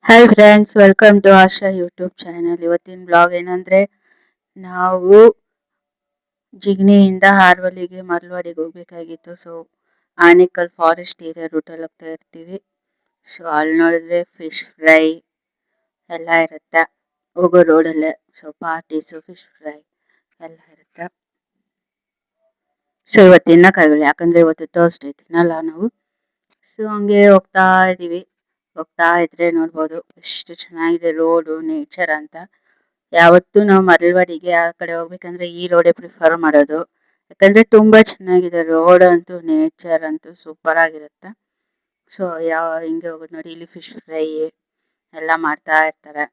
Hi friends, welcome to Asha YouTube channel. ಇವತ್ತಿನ blog ಏನಂದ್ರೆ ನಾವು ಜಿಗಣಿಯಿಂದ ಹಾರ್ವಲಿಗೆ ಮರಳವಾಡಿಗೆ ಹೋಗ್ಬೇಕಾಗಿತ್ತು. ಸೊ ಆನೇಕಲ್ ಫಾರೆಸ್ಟ್ ಏರಿಯಾ ರೂಟಲ್ಲಿ ಹೋಗ್ತಾ ಇರ್ತೀವಿ. ಸೊ ಅಲ್ಲಿ ನೋಡಿದ್ರೆ ಫಿಶ್ ಫ್ರೈ ಎಲ್ಲ ಇರುತ್ತೆ ಹೋಗೋ ರೋಡಲ್ಲೇ. ಸೊ ಪಾರ್ಟೀಸು ಫಿಶ್ ಫ್ರೈ ಎಲ್ಲ ಇರುತ್ತೆ. ಸೊ ಇವತ್ತು ತಿನ್ನಕ್ಕಾಗಲ್ಲ, ಯಾಕಂದ್ರೆ ಇವತ್ತು ಥರ್ಸ್ಡೇ ತಿನ್ನಲ್ಲ ನಾವು. ಸೊ ಹಂಗೆ ಹೋಗ್ತಾ ಇದ್ರೆ ನೋಡ್ಬೋದು ಎಷ್ಟು ಚೆನ್ನಾಗಿದೆ ರೋಡು, ನೇಚರ್ ಅಂತ. ಯಾವತ್ತೂ ನಾವು ಮರಳವಾಡಿಗೆ ಆ ಕಡೆ ಹೋಗ್ಬೇಕಂದ್ರೆ ಈ ರೋಡೇ ಪ್ರಿಫರ್ ಮಾಡೋದು. ಯಾಕಂದ್ರೆ ತುಂಬಾ ಚೆನ್ನಾಗಿದೆ ರೋಡ್ ಅಂತೂ, ನೇಚರ್ ಅಂತೂ ಸೂಪರ್ ಆಗಿರುತ್ತೆ. ಸೊ ಹಿಂಗೆ ಹೋಗೋದು ನೋಡಿ. ಇಲ್ಲಿ ಫಿಶ್ ಫ್ರೈ ಎಲ್ಲ ಮಾಡ್ತಾ ಇರ್ತಾರೆ.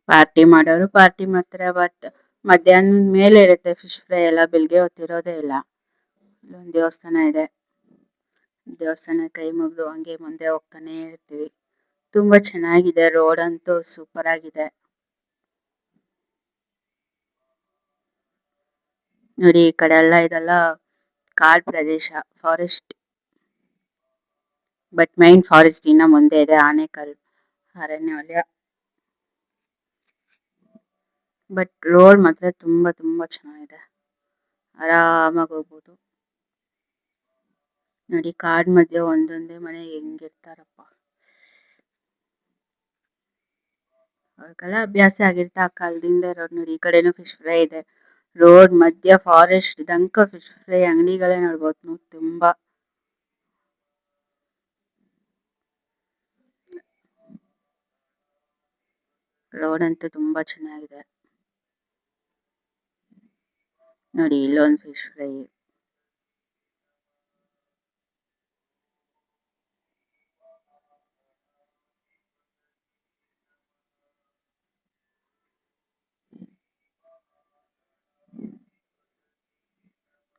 ಪಾರ್ಟಿ ಮಾಡೋರು ಪಾರ್ಟಿ ಮಾಡ್ತಾರೆ, ಬಟ್ ಮಧ್ಯಾಹ್ನದ ಮೇಲೆ ಇರುತ್ತೆ ಫಿಶ್ ಫ್ರೈ ಎಲ್ಲ, ಬೆಳಿಗ್ಗೆ ಹೊತ್ತಿರೋದೇ ಇಲ್ಲ. ಇಲ್ಲೊಂದು ದೇವಸ್ಥಾನ ಇದೆ, ದೇವಸ್ಥಾನ ಕೈ ಮುಗಿದು ಹಂಗೆ ಮುಂದೆ ಹೋಗ್ತಾನೆ ಇರ್ತೀವಿ. ತುಂಬಾ ಚೆನ್ನಾಗಿದೆ ರೋಡ್ ಅಂತೂ, ಸೂಪರ್ ಆಗಿದೆ ನೋಡಿ. ಈ ಕಡೆ ಎಲ್ಲ ಇದೆಲ್ಲ ಕಾಡ್ ಪ್ರದೇಶ, ಫಾರೆಸ್ಟ್. ಬಟ್ ಮೈನ್ ಫಾರೆಸ್ಟ್ ಇನ್ನ ಮುಂದೆ ಇದೆ, ಆನೇಕಲ್ ಅರಣ್ಯ ವಲಯ. ಬಟ್ ರೋಡ್ ಮಾತ್ರ ತುಂಬಾ ತುಂಬಾ ಚೆನ್ನಾಗಿದೆ, ಆರಾಮಾಗಿ ಹೋಗ್ಬೋದು ನೋಡಿ. ಕಾಡ್ ಮಧ್ಯೆ ಒಂದೊಂದೇ ಮನೆ ಹೆಂಗಿರ್ತಾರಪ್ಪ, ಅವ್ರಿಗೆಲ್ಲ ಅಭ್ಯಾಸ ಆಗಿರ್ತಾ ಆ ಕಾಲದಿಂದ ಇರೋರು ನೋಡಿ. ಈ ಕಡೆನೂ ಫಿಶ್ ಫ್ರೈ ಇದೆ, ರೋಡ್ ಮಧ್ಯ ಫಾರೆಸ್ಟ್ ಇದಂಕ ಫಿಶ್ ಫ್ರೈ ಅಂಗಡಿಗಳೇ ನೋಡ್ಬೋದು ತುಂಬಾ. ರೋಡ್ ಅಂತೂ ತುಂಬಾ ಚೆನ್ನಾಗಿದೆ ನೋಡಿ. ಇಲ್ಲೊಂದು ಫಿಶ್ ಫ್ರೈ,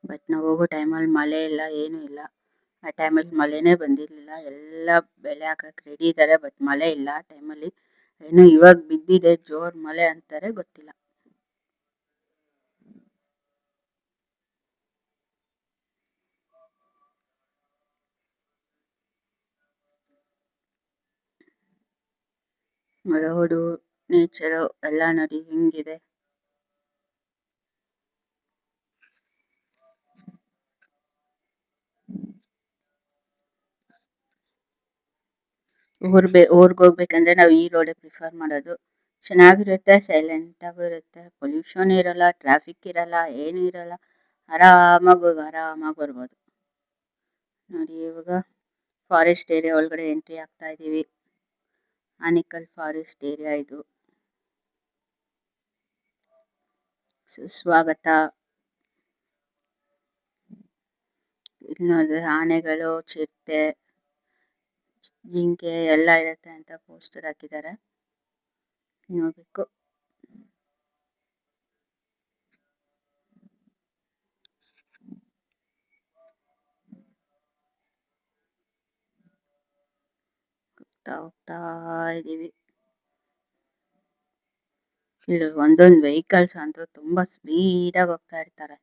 ಬಟ್ ನಾವು ಹೋಗೋ ಟೈಮಲ್ಲಿ ಮಳೆ ಇಲ್ಲ, ಏನೂ ಇಲ್ಲ. ಆ ಟೈಮಲ್ಲಿ ಮಳೆನೇ ಬಂದಿರಲಿಲ್ಲ. ಎಲ್ಲ ಬೆಳೆ ಹಾಕಕ್ಕೆ ರೆಡಿ ಇದ್ದಾರೆ, ಬಟ್ ಮಳೆ ಇಲ್ಲ ಆ ಟೈಮಲ್ಲಿ. ಏನೋ ಇವಾಗ ಬಿದ್ದಿದೆ ಜೋರ್ ಮಳೆ ಅಂತಾರೆ, ಗೊತ್ತಿಲ್ಲ. ರೋಡು, ನೇಚರು ಎಲ್ಲ ನೋಡಿ ಹೆಂಗಿದೆ. ಊರ್ಗ್ ಹೋಗ್ಬೇಕಂದ್ರೆ ನಾವು ಈ ರೋಡೇ ಪ್ರಿಫರ್ ಮಾಡೋದು. ಚೆನ್ನಾಗಿರುತ್ತೆ, ಸೈಲೆಂಟ್ ಆಗೂ ಇರುತ್ತೆ, ಪೊಲ್ಯೂಷನ್ ಇರಲ್ಲ, ಟ್ರಾಫಿಕ್ ಇರಲ್ಲ, ಏನೂ ಇರಲ್ಲ. ಆರಾಮಾಗಿ ಹೋಗಿ ಆರಾಮಾಗಿ ಬರ್ಬೋದು ನೋಡಿ. ಇವಾಗ ಫಾರೆಸ್ಟ್ ಏರಿಯಾ ಒಳಗಡೆ ಎಂಟ್ರಿ ಆಗ್ತಾ ಇದೀವಿ. ಆನೇಕಲ್ ಫಾರೆಸ್ಟ್ ಏರಿಯಾ ಇದು. ಸುಸ್ವಾಗತ. ಇಲ್ಲಿ ನೋಡಿದ್ರೆ ಆನೆಗಳು, ಚಿರತೆ, ಜಿಂಕೆ ಎಲ್ಲ ಇರುತ್ತೆ ಅಂತ ಪೋಸ್ಟರ್ ಹಾಕಿದ್ದಾರೆ, ನೋಡ್ಬೇಕು. ಹೋಗ್ತಾ ಇದೀವಿ. ಇಲ್ಲಿ ಒಂದೊಂದು ವೆಹಿಕಲ್ಸ್ ಅಂತೂ ತುಂಬಾ ಸ್ಪೀಡಾಗಿ ಹೋಗ್ತಾ ಇರ್ತಾರೆ.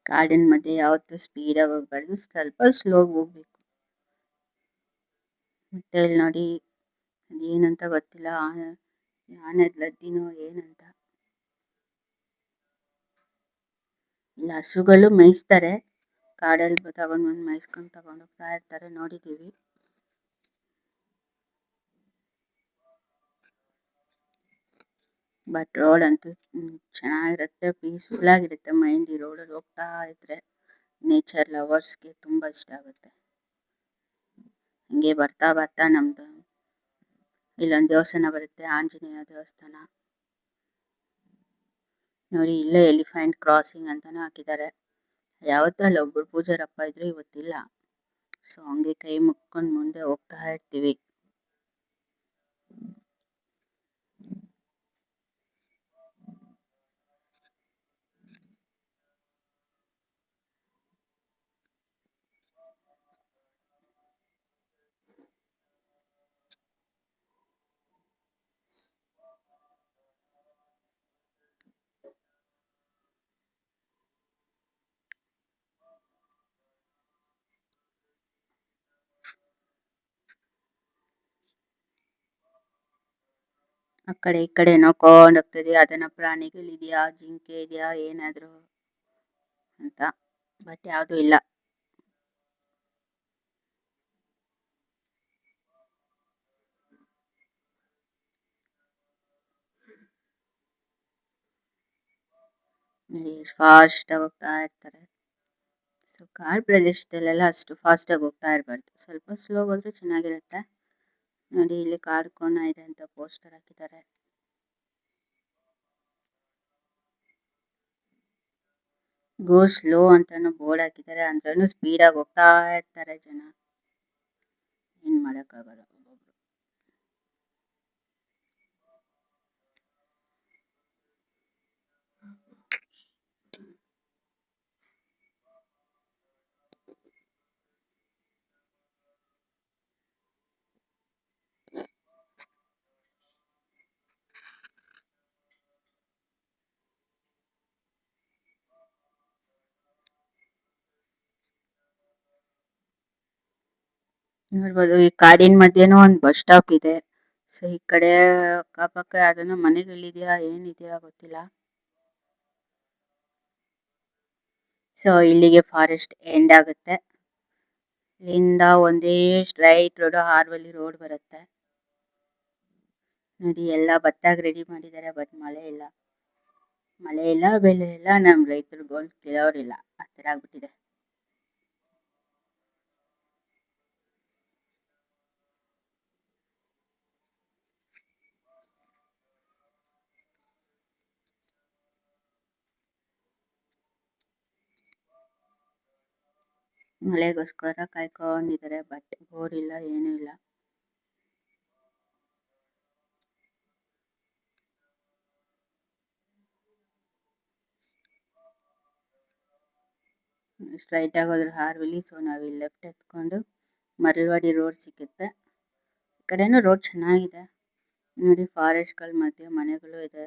ಕಾಡಿನ ಮಧ್ಯೆ ಯಾವತ್ತೂ ಸ್ಪೀಡಾಗಿ ಹೋಗ್ಬಾರ್ದು, ಸ್ವಲ್ಪ ಸ್ಲೋ ಹೋಗ್ಬೇಕು. ಮತ್ತೆ ಇಲ್ಲಿ ನೋಡಿ, ಅದೇನಂತ ಗೊತ್ತಿಲ್ಲ, ಆನೆದ್ ಲದ್ದಿನೋ ಏನಂತ. ಇಲ್ಲಿ ಹಸುಗಳು ಮೇಯಿಸ್ತಾರೆ, ಕಾಡಲ್ಲಿ ತಗೊಂಡ್ ಬಂದು ಮೇಯಿಸ್ಕೊಂಡು ತಗೊಂಡ್ ಹೋಗ್ತಾ ಇರ್ತಾರೆ, ನೋಡಿದೀವಿ. ಬಟ್ ರೋಡ್ ಅಂತೂ ಚೆನ್ನಾಗಿರುತ್ತೆ, ಪೀಸ್ಫುಲ್ ಆಗಿರುತ್ತೆ ಮೈಂಡ್. ಈ ರೋಡಲ್ಲಿ ಹೋಗ್ತಾ ಇದ್ರೆ ನೇಚರ್ ಲವರ್ಸ್ಗೆ ತುಂಬಾ ಇಷ್ಟ ಆಗುತ್ತೆ. ಹಿಂಗೆ ಬರ್ತಾ ಬರ್ತಾ ನಮ್ದು ಇಲ್ಲೊಂದು ದೇವಸ್ಥಾನ ಬರುತ್ತೆ, ಆಂಜನೇಯ ದೇವಸ್ಥಾನ ನೋಡಿ. ಇಲ್ಲೇ ಎಲಿಫೆಂಟ್ ಕ್ರಾಸಿಂಗ್ ಅಂತಾನು ಹಾಕಿದ್ದಾರೆ. ಯಾವತ್ತೂ ಅಲ್ಲಿ ಒಬ್ರು ಪೂಜಾರಪ್ಪ ಇದ್ರು, ಇವತ್ತಿಲ್ಲ. ಸೊ ಹಂಗೆ ಕೈ ಮುಕ್ಕೊಂಡು ಮುಂದೆ ಹೋಗ್ತಾ ಇರ್ತೀವಿ. ಆ ಕಡೆ ಈ ಕಡೆ ನೋಡ್ಕೊಂಡು ಹೋಗ್ತದೆ ಅದನ್ನ ಪ್ರಾಣಿಗಳಿದೆಯಾ ಜಿಂಕೆ ಇದೆಯಾ ಏನಾದ್ರು ಅಂತ. ಬಟ್ ಯಾವ್ದು ಇಲ್ಲ. ಫಾಸ್ಟ್ ಆಗಿ ಹೋಗ್ತಾ ಇರ್ತಾರೆ. ಸೊ ಕಾಡ್ ಪ್ರದೇಶದಲ್ಲೆಲ್ಲ ಅಷ್ಟು ಫಾಸ್ಟ್ ಆಗಿ ಹೋಗ್ತಾ ಇರಬಾರ್ದು, ಸ್ವಲ್ಪ ಸ್ಲೋ ಹೋದ್ರೆ ಚೆನ್ನಾಗಿರುತ್ತೆ. ನೋಡಿ ಇಲ್ಲಿ ಕಾಡು ಕೋಣ ಇದೆ ಅಂತ ಪೋಸ್ಟರ್ ಹಾಕಿದ್ದಾರೆ. ಗೋ ಸ್ಲೋ ಅಂತಾನು ಬೋರ್ಡ್ ಹಾಕಿದ್ದಾರೆ, ಅಂದ್ರೂ ಸ್ಪೀಡ್ ಆಗಿ ಹೋಗ್ತಾ ಇರ್ತಾರೆ ಜನ. ಏನ್ ಮಾಡಕ್ಕಾಗಲ್ಲ ಒಬ್ಬೊಬ್ರು. ನೋಡ್ಬೋದು ಈ ಕಾಡಿನ ಮಧ್ಯೆನೂ ಒಂದ್ ಬಸ್ ಸ್ಟಾಪ್ ಇದೆ. ಸೊ ಈ ಕಡೆ ಅಕ್ಕಪಕ್ಕ ಯಾವ್ದಾನ ಮನೆಗಳಿದ್ಯಾ ಏನಿದ್ಯಾ ಗೊತ್ತಿಲ್ಲ. ಸೊ ಇಲ್ಲಿಗೆ ಫಾರೆಸ್ಟ್ ಎಂಡ್ ಆಗುತ್ತೆ. ಇಲ್ಲಿಂದ ಒಂದೇ ಸ್ಟ್ರೈಟ್ ರೋಡ್ ಹಾರ್ವಳ್ಳಿ ರೋಡ್ ಬರುತ್ತೆ. ನೋಡಿ ಎಲ್ಲ ಭತ್ತಾಗ್ ರೆಡಿ ಮಾಡಿದ್ದಾರೆ, ಬಟ್ ಮಳೆ ಇಲ್ಲ. ಮಳೆ ಇಲ್ಲ ಬೆಳೆ ಇಲ್ಲ, ನಮ್ ರೈತರುಗಳು ಕೇಳೋರಿಲ್ಲ, ಆ ತರ ಆಗ್ಬಿಟ್ಟಿದೆ. ಮಳೆಗೋಸ್ಕರ ಕಾಯ್ಕೊಂಡಿದ್ದಾರೆ, ಬಟ್ ಬೋರ್ ಇಲ್ಲ ಏನೂ ಇಲ್ಲ. ಸ್ಟ್ರೈಟ್ ಆಗಿ ಹೋದ್ರೆ ಹಾರ್ವಳ್ಳಿ, ಸೊ ನಾವಿಲ್ಲಿ ಲೆಫ್ಟ್ ಎತ್ಕೊಂಡು ಮರಳವಾಡಿ ರೋಡ್ ಸಿಕ್ಕುತ್ತೆ. ಈ ಕಡೆನೂ ರೋಡ್ ಚೆನ್ನಾಗಿದೆ. ನೋಡಿ ಫಾರೆಸ್ಟ್ ಗಳ ಮಧ್ಯೆ ಮನೆಗಳು ಇದೆ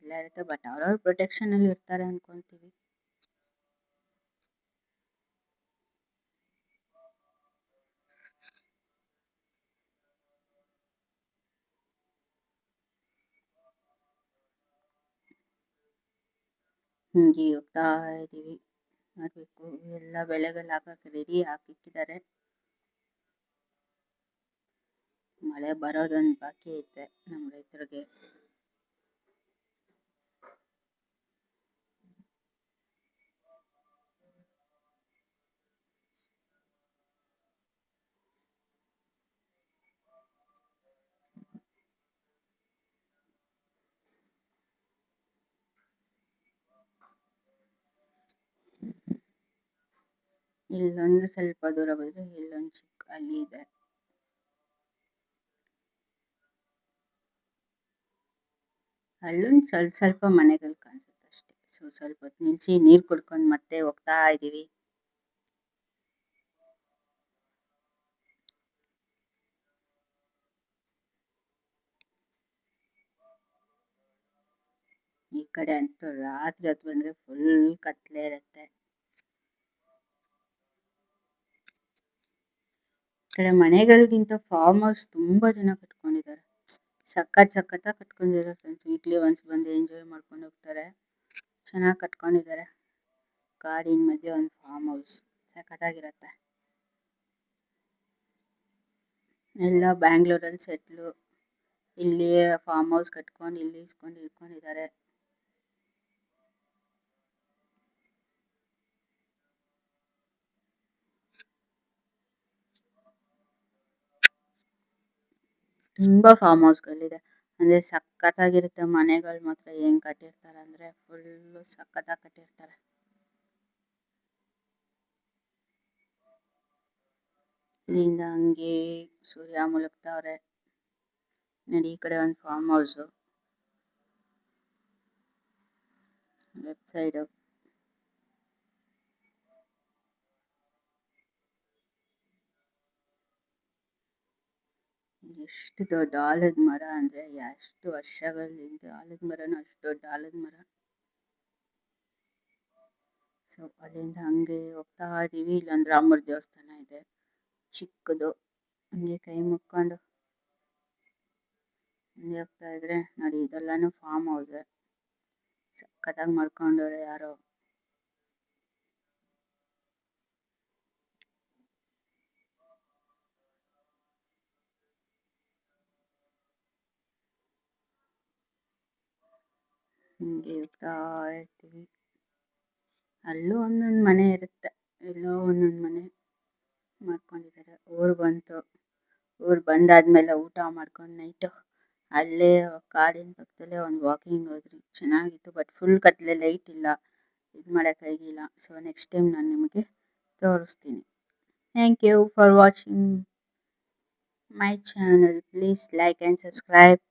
ಎಲ್ಲ ಇರುತ್ತೆ, ಬಟ್ ಅವ್ರವ್ರ ಪ್ರೊಟೆಕ್ಷನ್ ಅಲ್ಲಿ ಇರ್ತಾರೆ ಅನ್ಕೊಂತೀವಿ. ಹಿಂಗೆ ಹೋಗ್ತಾ ಇದೀವಿ. ನೋಡ್ಬೇಕು ಎಲ್ಲ ಬೆಳೆಗಳು ಹಾಕಕ್ ರೆಡಿ ಹಾಕಿಕ್ಕಿದ್ದಾರೆ. ಮಳೆ ಬರೋದೊಂದು ಬಾಕಿ ಐತೆ ನಮ್ ರೈತರಿಗೆ. ಇಲ್ಲೊಂದು ಸ್ವಲ್ಪ ದೂರ ಬಂದ್ರೆ ಇಲ್ಲೊಂದು ಚಿಕ್ಕ ಹಳ್ಳಿ ಇದೆ. ಅಲ್ಲೊಂದ್ ಸ್ವಲ್ಪ ಸ್ವಲ್ಪ ಮನೆಗಳು ಕಾಣಿಸುತ್ತೆ ಅಷ್ಟೇ. ಸೊ ಸ್ವಲ್ಪ ಹೊತ್ತು ನಿಲ್ಸಿ ನೀರ್ ಕುಡ್ಕೊಂಡ್ ಮತ್ತೆ ಹೋಗ್ತಾ ಇದೀವಿ. ಈ ಕಡೆ ಅಂತೂ ರಾತ್ರಿ ಹೊತ್ತು ಬಂದ್ರೆ ಫುಲ್ ಕತ್ಲೆ ಇರುತ್ತೆ. ಈ ಕಡೆ ಮನೆಗಳಿಗಿಂತ ಫಾರ್ಮ್ ಹೌಸ್ ತುಂಬಾ ಜನ ಕಟ್ಕೊಂಡಿದ್ದಾರೆ. ಸಖತ್ತಾಗಿ ಕಟ್ಕೊಂಡಿದ್ದಾರೆ ಫ್ರೆಂಡ್ಸ್. ವೀಕ್ಲಿ ಒನ್ಸ್ ಬಂದು ಎಂಜಾಯ್ ಮಾಡ್ಕೊಂಡು ಹೋಗ್ತಾರೆ. ಚೆನ್ನಾಗಿ ಕಟ್ಕೊಂಡಿದ್ದಾರೆ. ಕಾಡಿನ ಮಧ್ಯೆ ಒಂದು ಫಾರ್ಮ್ ಹೌಸ್ ಸಖತ್ತಾಗಿರತ್ತೆ. ಎಲ್ಲ ಬ್ಯಾಂಗ್ಳೂರಲ್ಲಿ ಸೆಟ್ಲು, ಇಲ್ಲಿ ಫಾರ್ಮ್ ಹೌಸ್ ಕಟ್ಕೊಂಡು ಇಲ್ಲಿ ಇಸ್ಕೊಂಡು ಇಟ್ಕೊಂಡಿದ್ದಾರೆ. ತುಂಬಾ ಫಾರ್ಮ್ ಹೌಸ್ಗಳಿದೆ. ಅಂದ್ರೆ ಸಖತ್ತಾಗಿರುತ್ತೆ ಮನೆಗಳು ಮಾತ್ರ ಹೆಂಗ್ ಕಟ್ಟಿರ್ತಾರೆ ಅಂದ್ರೆ ಫುಲ್ ಸಖತ್ತಾಗಿ ಕಟ್ಟಿರ್ತಾರೆ. ಇಲ್ಲಿಂದ ಹಂಗೆ ಸೂರ್ಯ ಮುಳುಗ್ತಾವ್ರೆ. ನೋಡಿ ಈ ಕಡೆ ಒಂದು ಫಾರ್ಮ್ ಹೌಸ್ ಲೆಫ್ಟ್ ಸೈಡ್. ಎಷ್ಟು ದೊಡ್ಡ ಆಲದ ಮರ ಅಂದ್ರೆ ಎಷ್ಟು ವರ್ಷಗಳಿಂದ ಆಲದ ಮರನ, ಅಷ್ಟು ದೊಡ್ಡ ಆಲದ ಮರ. ಸೊ ಅಲ್ಲಿಂದ ಹಂಗೆ ಹೋಗ್ತಾ ಇದೀವಿ. ಇಲ್ಲೊಂದು ರಾಮರ ದೇವಸ್ಥಾನ ಇದೆ ಚಿಕ್ಕದು, ಹಂಗೆ ಕೈ ಮುಕ್ಕೊಂಡು ಹಿಂಗೆ ಹೋಗ್ತಾ ಇದ್ರೆ ನೋಡಿ ಇದೆಲ್ಲಾನು ಫಾರ್ಮ್ ಹೌಸ್ ಸಖತ್ತಾಗಿ ಮಾಡ್ಕೊಂಡವ್ರೆ ಯಾರೋ. ಹಿಂಗೆ ಹೋಗ್ತಾ ಇರ್ತೀವಿ. ಅಲ್ಲೂ ಒಂದೊಂದು ಮನೆ ಇರುತ್ತೆ, ಎಲ್ಲೋ ಒಂದೊಂದು ಮನೆ ಮಾಡ್ಕೊಂಡಿದ್ದಾರೆ. ಊರು ಬಂದಾದ್ಮೇಲೆ ಊಟ ಮಾಡ್ಕೊಂಡು ನೈಟು ಅಲ್ಲೇ ಕಾಡಿನ ಪಕ್ಕದಲ್ಲೇ ಒಂದು ವಾಕಿಂಗ್ ಹೋದ್ರಿ, ಚೆನ್ನಾಗಿತ್ತು. ಬಟ್ ಫುಲ್ ಕತ್ಲೆ, ಲೈಟ್ ಇಲ್ಲ, ಇದು ಮಾಡೋಕ್ಕಾಗಿಲ್ಲ. ಸೊ ನೆಕ್ಸ್ಟ್ ಟೈಮ್ ನಾನು ನಿಮಗೆ ತೋರಿಸ್ತೀನಿ. Thank you for watching my channel. Please like and subscribe.